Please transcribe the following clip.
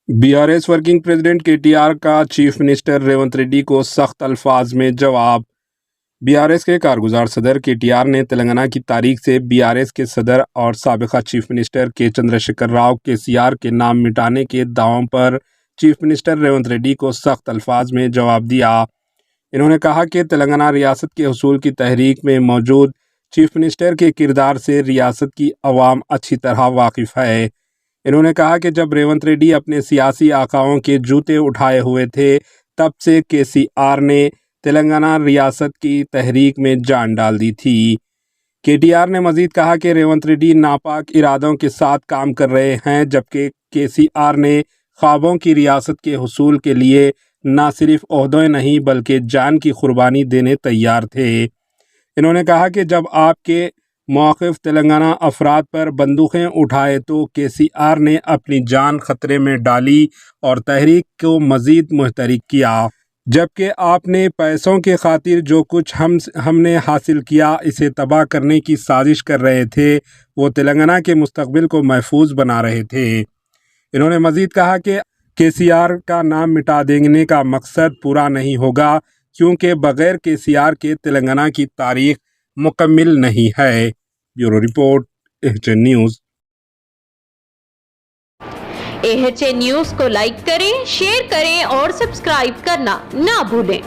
BRS working president KTR का chief minister Revanth Reddy को सख्त अल्फाज में जवाब। बीआरएस के कारगुजार सदर केटीआर ने तेलंगाना की तारीख से बीआरएस के सदर और साबिका चीफ मिनिस्टर के चंद्रशेखर राव केसीआर के नाम मिटाने के दावों पर चीफ मिनिस्टर रेवंत रेड्डी को सख्त अल्फाज में जवाब दिया। इन्होंने कहा कि तेलंगाना रियासत के हुसूल की तहरीक में मौजूद चीफ मिनिस्टर के किरदार से रियासत की अवाम अच्छी तरह वाकिफ़ है। इन्होंने कहा कि जब रेवंत रेड्डी अपने सियासी आकाओं के जूते उठाए हुए थे, तब से केसीआर ने तेलंगाना रियासत की तहरीक में जान डाल दी थी। केटीआर ने मजीद कहा कि रेवंत रेड्डी नापाक इरादों के साथ काम कर रहे हैं, जबकि केसीआर ने ख्वाबों की रियासत के हुसूल के लिए न सिर्फ ओहदे नहीं बल्कि जान की कुर्बानी देने तैयार थे। इन्होंने कहा कि जब आपके मौक़िफ़ तेलंगाना अफराद पर बंदूकें उठाए तो केसीआर ने अपनी जान खतरे में डाली और तहरीक को मज़ीद मुहतरिक किया, जबकि आपने पैसों के खातिर जो कुछ हमने हासिल किया इसे तबाह करने की साजिश कर रहे थे। वो तेलंगाना के मुस्तकबिल को महफूज बना रहे थे। इन्होंने मज़ीद कहा कि केसीआर का नाम मिटा देने का मकसद पूरा नहीं होगा, क्योंकि बग़ैर केसीआर के तेलंगाना की तारीख मुकम्मिल नहीं है। Bureau report, AHA news. AHA news को लाइक करें, शेयर करें और सब्सक्राइब करना ना भूलें।